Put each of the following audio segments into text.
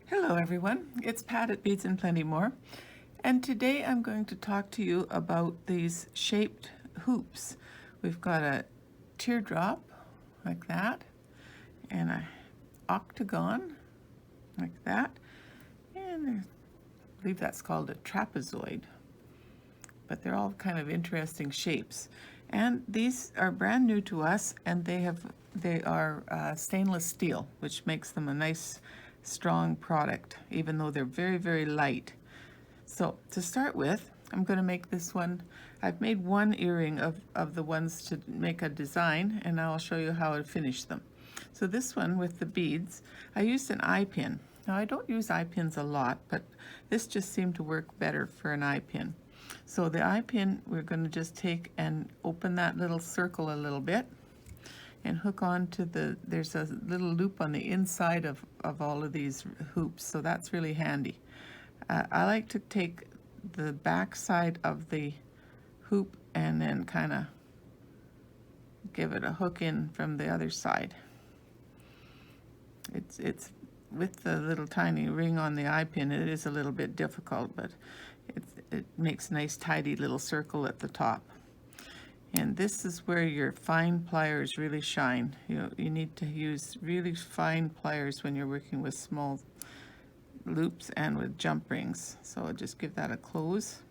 Hello everyone, it's Pat at Beads and Plenty More, and today I'm going to talk to you about these shaped hoops. We've got a teardrop like that, and an octagon like that, and I believe that's called a trapezoid, but they're all kind of interesting shapes. And these are brand new to us, and they are stainless steel, which makes them a nice strong product, even though they're very, very light. So to start with, I'm going to make this one. I've made one earring of the ones to make a design, and now I'll show you how to finish them. So this one with the beads, I used an eye pin. Now I don't use eye pins a lot, but this just seemed to work better for an eye pin. So the eye pin, we're going to just take and open that little circle a little bit and hook on to there's a little loop on the inside of all of these hoops, so that's really handy. I like to take the back side of the hoop and then kind of give it a hook in from the other side. It's with the little tiny ring on the eye pin, it is a little bit difficult, but it makes a nice tidy little circle at the top. And this is where your fine pliers really shine. You need to use really fine pliers when you're working with small loops and with jump rings. So I'll just give that a close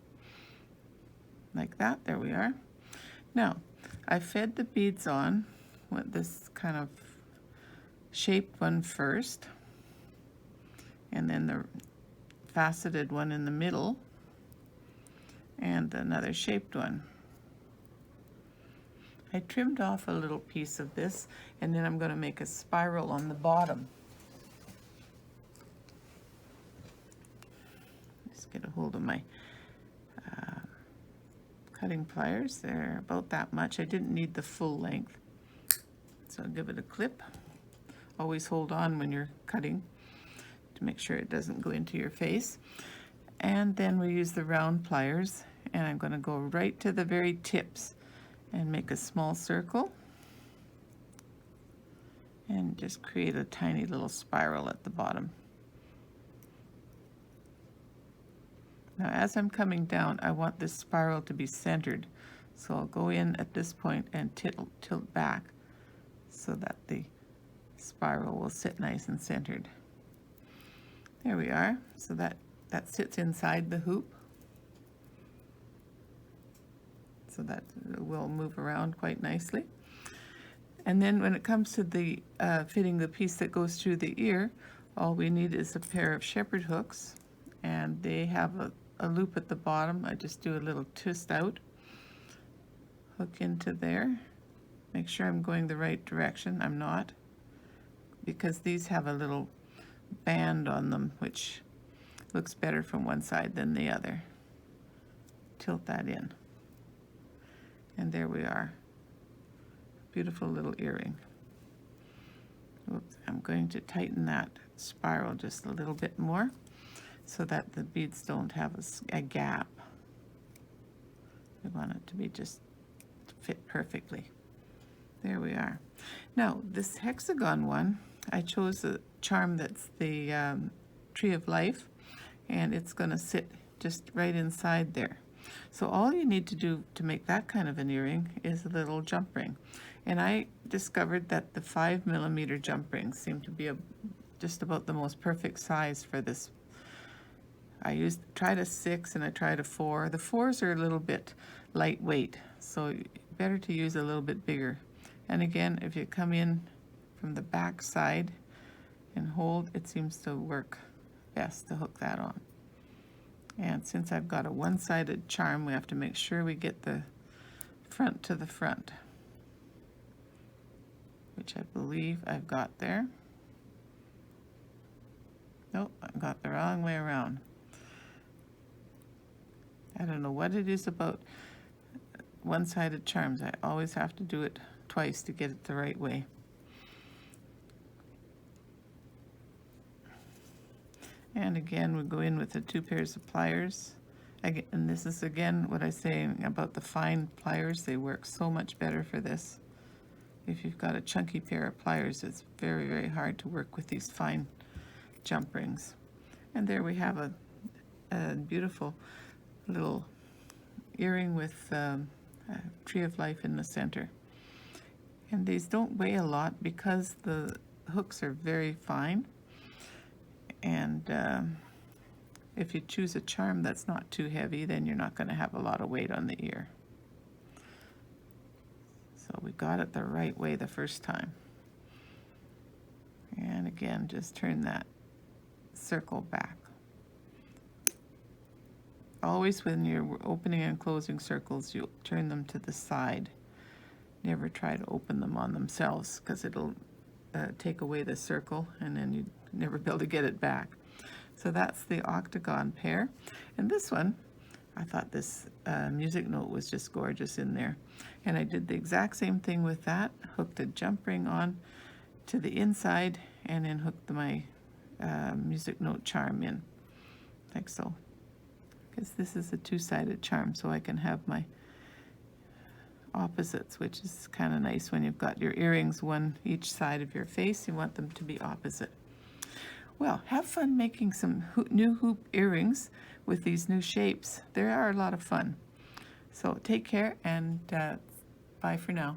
like that. There we are. Now I fed the beads on with this kind of shaped one first, and then the faceted one in the middle, and another shaped one. I trimmed off a little piece of this, and then I'm going to make a spiral on the bottom. Just get a hold of my cutting pliers. They're about that much. I didn't need the full length, so I'll give it a clip. Always hold on when you're cutting to make sure it doesn't go into your face. And then we use the round pliers, and I'm going to go right to the very tips and make a small circle and just create a tiny little spiral at the bottom. Now as I'm coming down, I want this spiral to be centered, so I'll go in at this point and tilt back so that the spiral will sit nice and centered. There we are. So that sits inside the hoop, so that will move around quite nicely. And then when it comes to the fitting the piece that goes through the ear, all we need is a pair of shepherd hooks, and they have a loop at the bottom. I just do a little twist out, hook into there, make sure I'm going the right direction. I'm not, because these have a little band on them which looks better from one side than the other. Tilt that in. And there we are. Beautiful little earring. Oops, I'm going to tighten that spiral just a little bit more so that the beads don't have a gap. We want it to be just fit perfectly. There we are. Now this hexagon one, I chose a charm that's the Tree of Life, and it's going to sit just right inside there. So all you need to do to make that kind of an earring is a little jump ring. And I discovered that the 5mm jump rings seem to be just about the most perfect size for this. I tried a 6 and I tried a 4. The 4s are a little bit lightweight, so better to use a little bit bigger. And again, if you come in from the back side and hold, it seems to work best to hook that on. And since I've got a one-sided charm, we have to make sure we get the front to the front, which I believe I've got there. Nope, I got the wrong way around. I don't know what it is about one-sided charms. I always have to do it twice to get it the right way. And again, we go in with the 2 pairs of pliers. And this is again what I say about the fine pliers. They work so much better for this. If you've got a chunky pair of pliers, it's very, very hard to work with these fine jump rings. And there we have a beautiful little earring with a tree of life in the center. And these don't weigh a lot because the hooks are very fine. And if you choose a charm that's not too heavy, then you're not going to have a lot of weight on the ear. So we got it the right way the first time. And again, just turn that circle back. Always when you're opening and closing circles, you turn them to the side. Never try to open them on themselves, because it'll take away the circle and then you'd never be able to get it back. So that's the octagon pair. And this one, I thought this music note was just gorgeous in there. And I did the exact same thing with that. Hooked a jump ring on to the inside and then hooked my music note charm in, like so. Because this is a two-sided charm, so I can have my opposites, which is kind of nice when you've got your earrings one each side of your face. You want them to be opposite. Well, have fun making some new hoop earrings with these new shapes. They are a lot of fun. So take care, and bye for now.